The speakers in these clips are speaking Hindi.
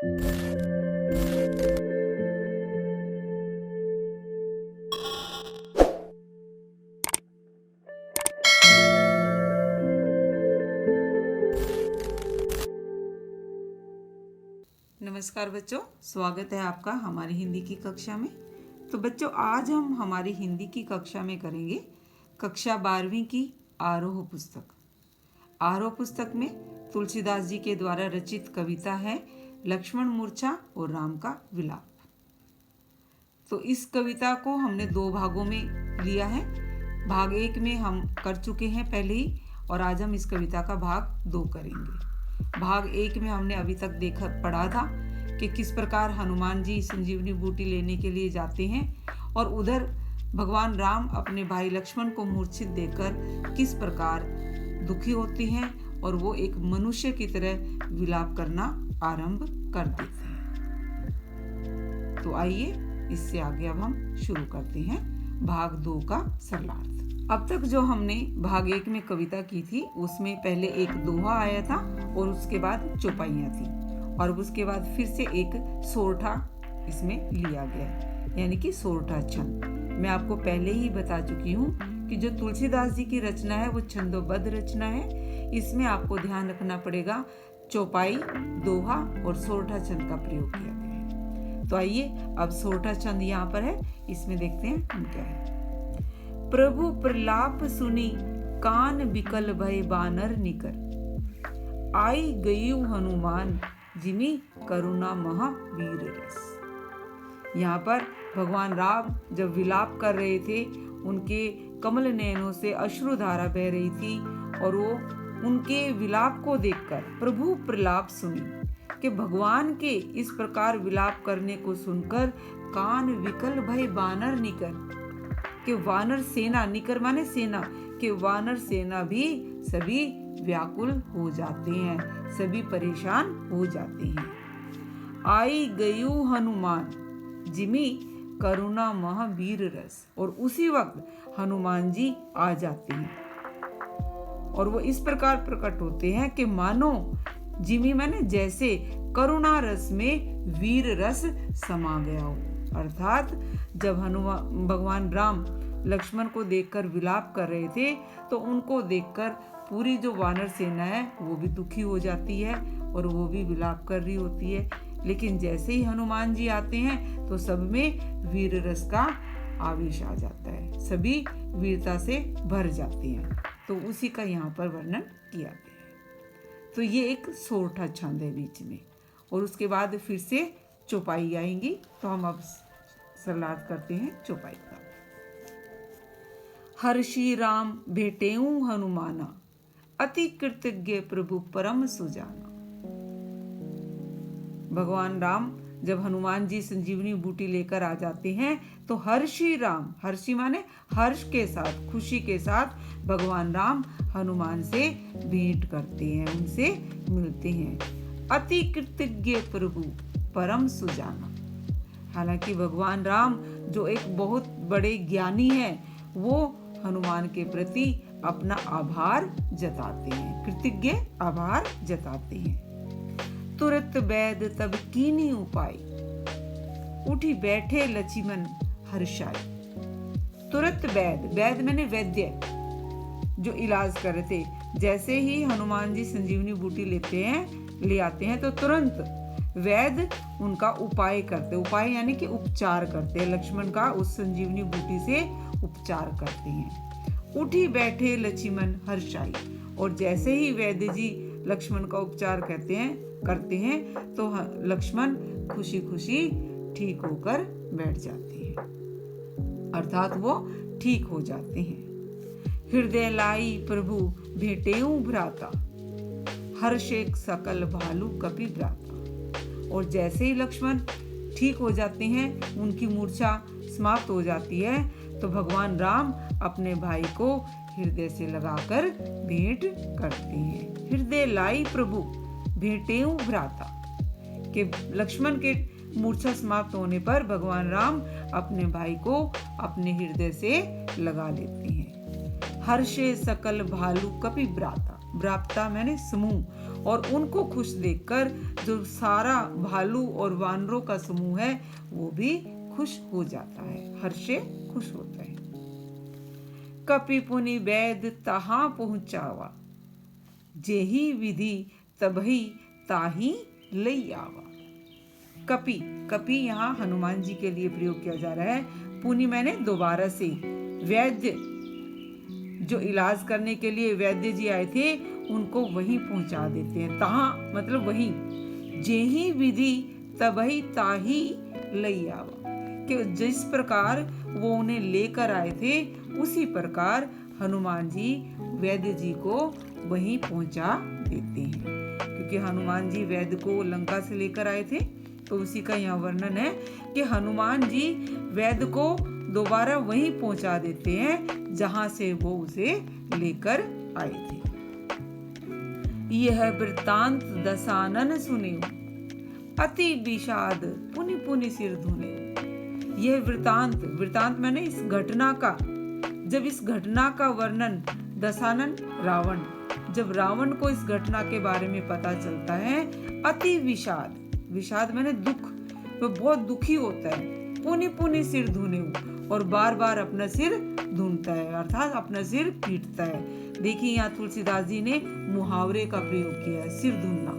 नमस्कार बच्चों, स्वागत है आपका हमारी हिंदी की कक्षा में। तो बच्चों, आज हम हमारी हिंदी की कक्षा में करेंगे कक्षा 12वीं की आरोह पुस्तक। आरोह पुस्तक में तुलसीदास जी के द्वारा रचित कविता है लक्ष्मण मूर्छा और राम का विलाप। तो इस कविता को हमने 2 भागों में लिया है। भाग 1 में हम कर चुके हैं पहले ही, और आज हम इस कविता का भाग 2 करेंगे। भाग 1 में हमने अभी तक पढ़ा था कि किस प्रकार हनुमान जी संजीवनी बूटी लेने के लिए जाते हैं और उधर भगवान राम अपने भाई लक्ष्मण को मूर्छित देखकर किस प्रकार दुखी होते हैं और वो एक मनुष्य की तरह विलाप करना आरंभ कर देते हैं। तो आइए इससे आगे अब हम शुरू करते हैं भाग 2 का सरलार्थ। अब तक जो हमने भाग 1 में कविता की थी उसमें पहले एक दोहा आया था और उसके बाद चौपाइयाँ थी, और उसके बाद फिर से एक सोरठा इसमें लिया गया, यानी कि सोरठा छंद। मैं आपको पहले ही बता चुकी हूँ कि जो तुलसीदास जी की रचना है वो छंदोबद्ध रचना है। इसमें आपको ध्यान रखना पड़ेगा, चौपाई, दोहा और सोरठा छंद का प्रयोग किया गया है। तो आइए अब सोरठा छंद यहाँ पर है, इसमें देखते हैं हम क्या है। प्रभु प्रलाप सुनी कान बिकल भय बानर निकर, आई गयु हनुमान जिमी करुणा महावीर रस। यहाँ पर भगवान राम जब विलाप कर रहे थे, उनके कमल नयनों से अश्रुधारा बह रही थी, और वो उनके विलाप को देखकर प्रभु प्रलाप सुनी कि भगवान के इस प्रकार विलाप करने को सुनकर कान विकल भय बानर निकर, कि वानर सेना, निकर माने सेना, कि वानर सेना भी सभी व्याकुल हो जाते हैं, सभी परेशान हो जाते हैं। आई गयु हनुमान जिमी करुणा महावीर रस, और उसी वक्त हनुमान जी आ जाते हैं और वो इस प्रकार प्रकट होते हैं कि मानो जिमी माने जैसे करुणा रस में वीर रस समा गया हो। अर्थात जब भगवान राम लक्ष्मण को देखकर विलाप कर रहे थे तो उनको देखकर पूरी जो वानर सेना है वो भी दुखी हो जाती है और वो भी विलाप कर रही होती है। लेकिन जैसे ही हनुमान जी आते हैं तो सब में वीर रस का आवेश आ जाता है, सभी वीरता से भर जाते हैं। तो उसी का यहाँ पर वर्णन किया गया है। तो ये एक सोरठा छंद है बीच में, और उसके बाद फिर से चौपाई आएंगी। तो हम अब सरलार्थ करते हैं चौपाई का। हर्षि राम भेटेऊ हनुमाना, अति कृतज्ञ प्रभु परम सुजाना। भगवान राम जब हनुमान जी संजीवनी बूटी लेकर आ जाते हैं तो हर्षि राम, हर्षि माने हर्ष के साथ, खुशी के साथ भगवान राम हनुमान से भेंट करते हैं, उनसे मिलते हैं। अति कृतज्ञ प्रभु परम सुजाना। हालांकि भगवान राम जो एक बहुत बड़े ज्ञानी हैं, वो हनुमान के प्रति अपना आभार जताते हैं, कृतज्ञ आभार जताते हैं। तुरत बैद तब कीनी उपाय, उठी बैठे लक्ष्मण हर्षाई। तुरत बैद, बैद मैंने वैद्य, जो इलाज कर रहे थे, जैसे ही हनुमान जी संजीवनी बूटी ले आते हैं तो तुरंत वैद्य उनका उपाय करते, उपाय यानी कि उपचार करते, लक्ष्मण का उस संजीवनी बूटी से उपचार करते हैं। उठी बैठे लक्ष्मण हर्षाई, और जैसे ही वैद्य जी लक्ष्मण का उपचार करते हैं तो लक्ष्मण खुशी खुशी ठीक होकर बैठ जाते हैं, अर्थात वो ठीक हो जाते हैं। हृदय लाई प्रभु भेटेऊ भ्राता, हर्षे सकल भालू कपि भ्राता। और जैसे ही लक्ष्मण ठीक हो जाते हैं, उनकी मूर्छा समाप्त हो जाती है, तो भगवान राम अपने भाई को हृदय से लगाकर भेंट करते हैं। हृदय लाई प्रभु भेटेऊ भ्राता, कि लक्ष्मण के मूर्छा समाप्त होने पर भगवान राम अपने भाई को अपने हृदय से लगा लेते हैं। हर्षे सकल भालू कपि भ्राता, भ्राता मैंने समूह, और उनको खुश देखकर जो सारा भालू और वानरों का समूह है वो भी खुश हो जाता है, हर्ष से खुश होता है। कपि पुनि वैद तहां पहुंचावा, जेहि विधि तबहि ताहि लई आवा। कपि, कपि यहाँ हनुमान जी के लिए प्रयोग किया जा रहा है। पुनि मैंने दोबारा से, वैद्य जो इलाज करने के लिए वैद्य जी आए थे उनको वहीं पहुंचा देते हैं। तहां मतलब वहीं, जेहि विधि तबहि ताहि लई आवा, कि जिस प्रकार वो उन्हें लेकर आए थे उसी प्रकार हनुमान जी वैद्य जी को वहीं पहुंचा देते हैं। क्योंकि हनुमान जी वैद्य को लंका से लेकर आए थे, तो उसी का यहाँ वर्णन है कि हनुमान जी वैद्य को दोबारा वहीं पहुंचा देते हैं जहां से वो उसे लेकर आए थे। यह वृत्तांत दसानन सुने, अति विषाद पुनि पुनि सिर धुने। यह वृत्तांत, वृत्तांत मैंने इस घटना का, जब इस घटना का वर्णन दसानन रावण, जब रावण को इस घटना के बारे में पता चलता है, अति विषाद, विषाद मैंने दुख, वो बहुत दुखी होता है, पुनि पुनि सिर धुने, और बार बार अपना सिर धुनता है, अर्थात अपना सिर पीटता है। देखिए यहाँ तुलसीदास जी ने मुहावरे का प्रयोग किया है, सिर धुनना।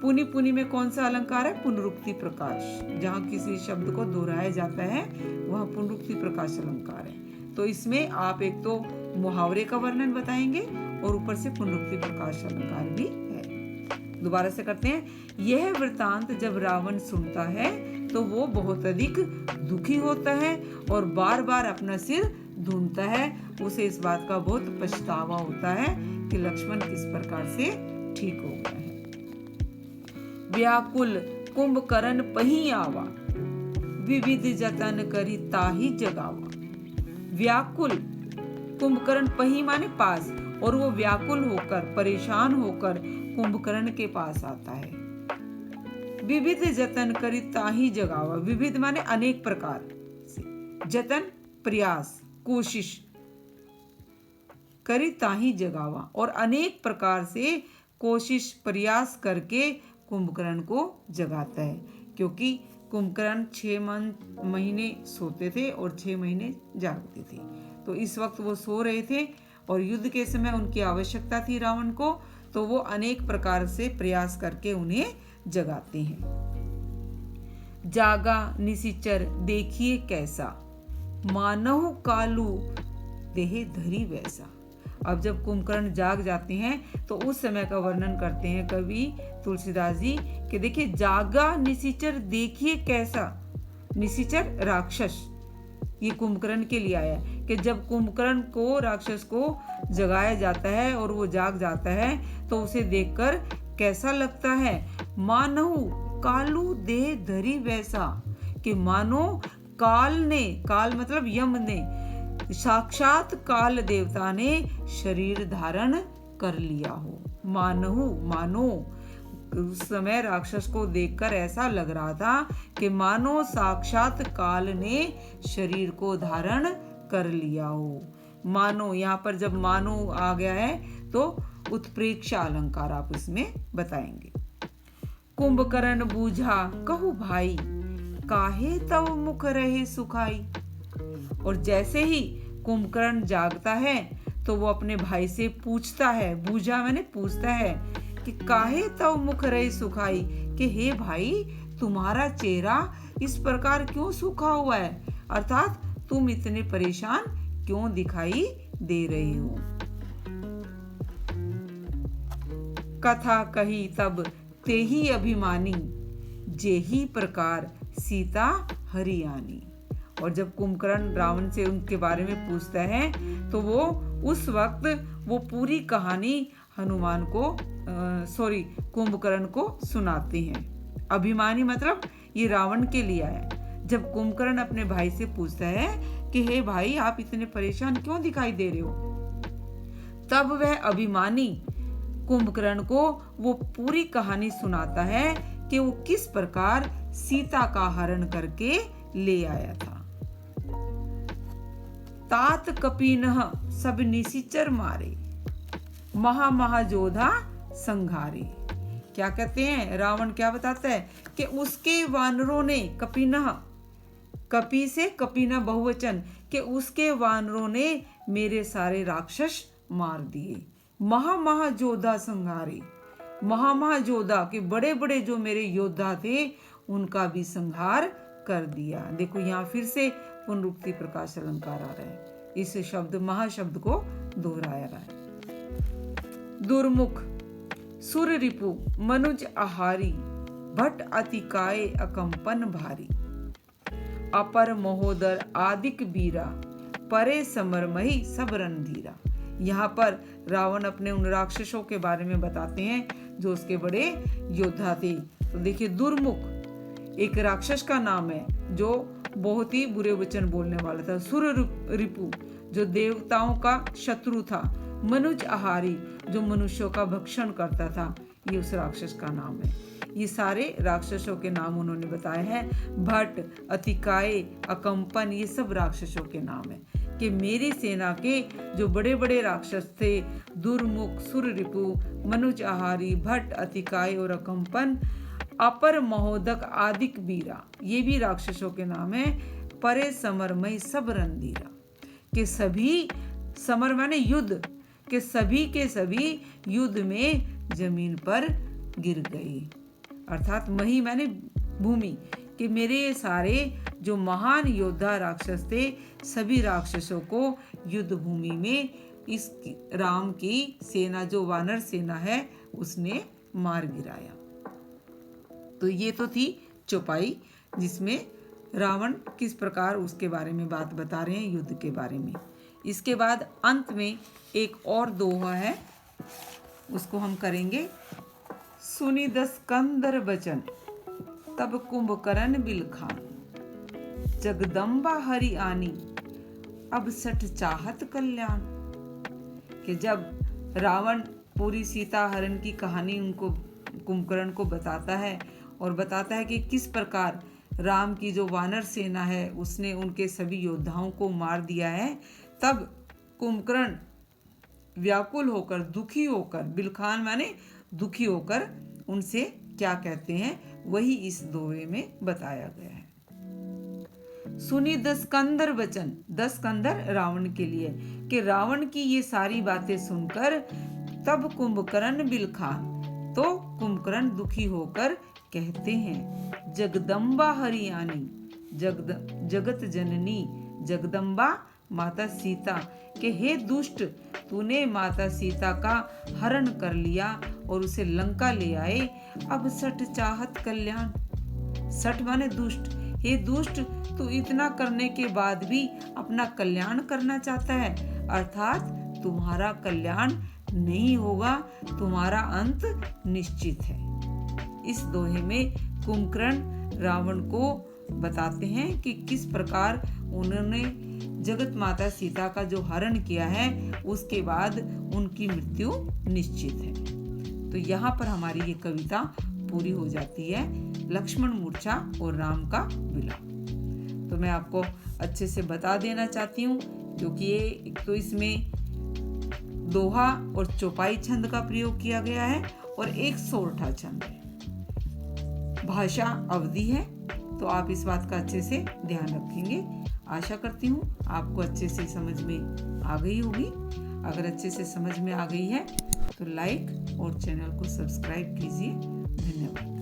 पुनि पुनि में कौन सा अलंकार है? पुनरुक्ति प्रकाश, जहाँ किसी शब्द को दोहराया जाता है वह पुनरुक्ति प्रकाश अलंकार है। तो इसमें आप एक तो मुहावरे का वर्णन बताएंगे और ऊपर से पुनरुक्ति प्रकाश अलंकार भी है। दोबारा से करते हैं। यह वृत्तांत जब रावण सुनता है तो वो बहुत अधिक दुखी होता है और बार बार अपना सिर धुनता है। उसे इस बात का बहुत पछतावा होता है कि लक्ष्मण किस प्रकार से ठीक हो गए हैं। व्याकुल कुंभकर्ण पही आवा, विविध जतन करी ताहि जगावा। व्याकुल, कुंभकर्ण पही माने पास, और वो व्याकुल होकर, परेशान होकर कुंभकर्ण के पास आता है। विविध जतन करी ताहि जगावा, विविध माने अनेक प्रकार से, जतन प्रयास कोशिश, करी ताहि जगावा, और अनेक प्रकार से कोशिश प्रयास करके कुंभकर्ण को जगाता है। क्योंकि कुंभकर्ण 6 महीने सोते थे और 6 महीने जागते थे। तो इस वक्त वो सो रहे थे और युद्ध के समय उनकी आवश्यकता थी रावण को, तो वो अनेक प्रकार से प्रयास करके उन्हें जगाते हैं। जागा निशिचर देखिए कैसा, मानहु कालू देह धरी वैसा। अब जब कुंभकर्ण जाग जाते हैं तो उस समय का वर्णन करते हैं कवि तुलसीदास जी कि देखिए, जागा निशिचर देखिए कैसा। निशिचर राक्षस, ये कुंभकर्ण के लिए आया कि जब कुंभकर्ण को, राक्षस को जगाया जाता है और वो जाग जाता है तो उसे देखकर कैसा लगता है। मानहु कालू देह धरी वैसा, कि मानो काल ने, काल मतलब यम ने, साक्षात काल देवता ने शरीर धारण कर लिया हो। मानहु मानो, उस समय राक्षस को देखकर ऐसा लग रहा था कि मानो साक्षात काल ने शरीर को धारण कर लिया हो। मानो, यहाँ पर जब मानो आ गया है तो उत्प्रेक्षा अलंकार आप इसमें बताएंगे। कुंभकर्ण बूझा कहू भाई, काहे तव मुख रहे सुखाई। और जैसे ही कुंभकर्ण जागता है तो वो अपने भाई से पूछता है, बूझा मैंने पूछता है कि काहे तव मुख रहे सुखाई, कि हे भाई तुम्हारा चेहरा इस प्रकार क्यों सूखा हुआ है, अर्थात तुम इतने परेशान क्यों दिखाई दे रहे हो। कथा कही तब तेहि अभिमानी, जेहि प्रकार सीता हरियाणी। और जब कुंभकर्ण रावण से उनके बारे में पूछता है तो वो उस वक्त वो पूरी कहानी हनुमान को कुंभकर्ण को सुनाते हैं। अभिमानी मतलब ये रावण के लिए है। जब कुंभकर्ण अपने भाई से पूछता है कि हे भाई आप इतने परेशान क्यों दिखाई दे रहे हो, तब वह अभिमानी कुंभकर्ण को वो पूरी कहानी सुनाता है कि वो किस प्रकार सीता का हरण करके ले आया था। तात कपीनह सब निशिचर मारे, महा महाजोधा संघारे। क्या कहते हैं, रावण क्या बताता है कि उसके वानरों ने, कपिनः, कपि से कपिना बहुवचन, कि उसके वानरों ने मेरे सारे राक्षस मार दिए। महामहायोद्धा संहारे, महामहायोद्धा के बड़े बड़े जो मेरे योद्धा थे उनका भी संहार कर दिया। देखो यहाँ फिर से पुनरुक्ति प्रकाश अलंकार आ रहा है, इस शब्द महाशब्द को दोहराया रहा है। दुर्मुख, सुर रिपु, मनुज आहारी, भट अतिकाय अकंपन भारी, अपर महोदर आदिक बीरा, परे समरमही सब रणधीरा। यहाँ पर रावण अपने उन राक्षसों के बारे में बताते हैं जो उसके बड़े योद्धा थे। तो देखिए, दुर्मुख एक राक्षस का नाम है जो बहुत ही बुरे वचन बोलने वाला था। सुर रिपु जो देवताओं का शत्रु था। मनुज आहारी जो मनुष्यों का भक्षण करता था, ये उस राक्षस का नाम है। ये सारे राक्षसों के नाम उन्होंने बताए हैं। भट, अतिकाय, अकंपन, ये सब राक्षसों के नाम है कि मेरी सेना के जो बड़े बड़े राक्षस थे, दुर्मुख, सुर रिपु, मनुज आहारी, भट, अतिकाय और अकंपन, अपर महोदक आदिक बीरा, ये भी राक्षसों के नाम है। परे समरमय सब रणधीरा, के सभी, समर माने युद्ध, के सभी युद्ध में जमीन पर गिर गए। अर्थात मही माने भूमि, कि मेरे सारे जो महान योद्धा राक्षस थे, सभी राक्षसों को युद्ध भूमि में इस राम की सेना, जो वानर सेना है, उसने मार गिराया। तो ये तो थी चौपाई, जिसमें रावण किस प्रकार उसके बारे में बात बता रहे हैं, युद्ध के बारे में। इसके बाद अंत में एक और दोहा है, उसको हम करेंगे। सुनी दस कंदर बचन, तब कुंभकर्ण बिलखान, जगदम्बा हरि आनी, अब सठ चाहत कल्याण। कि जब रावण पूरी सीता हरण की कहानी उनको, कुंभकर्ण को बताता है और बताता है कि किस प्रकार राम की जो वानर सेना है उसने उनके सभी योद्धाओं को मार दिया है, तब कुंभकर्ण व्याकुल होकर, दुखी होकर, बिलखान माने दुखी होकर, उनसे क्या कहते हैं, वही इस दोहे में बताया गया है। सुनी 10 कंदर वचन, 10 कंदर रावण के लिए, कि रावण की ये सारी बातें सुनकर तब कुंभकर्ण बिलखान, तो कुंभकर्ण दुखी होकर कहते हैं, जगदम्बा हरियाणी, जगत जननी, जगदम्बा माता सीता, के हे दुष्ट, तूने माता सीता का हरण कर लिया और उसे लंका ले आए, अब सठ चाहत कल्याण। सठ माने दुष्ट, हे दुष्ट, तू इतना करने के बाद भी अपना कल्याण करना चाहता है, अर्थात तुम्हारा कल्याण नहीं होगा, तुम्हारा अंत निश्चित है। इस दोहे में कुंभकर्ण रावण को बताते हैं कि किस प्रकार उन्होंने जगत माता सीता का जो हरण किया है, उसके बाद उनकी मृत्यु निश्चित है। तो यहाँ पर हमारी ये कविता पूरी हो जाती है, लक्ष्मण मूर्छा और राम का विलाप। तो मैं आपको अच्छे से बता देना चाहती हूँ, क्योंकि ये एक तो इसमें दोहा और चौपाई छंद का प्रयोग किया गया है और एक सोरठा छंद है, भाषा अवधि है। तो आप इस बात का अच्छे से ध्यान रखेंगे। आशा करती हूँ आपको अच्छे से समझ में आ गई होगी। अगर अच्छे से समझ में आ गई है तो लाइक और चैनल को सब्सक्राइब कीजिए। धन्यवाद।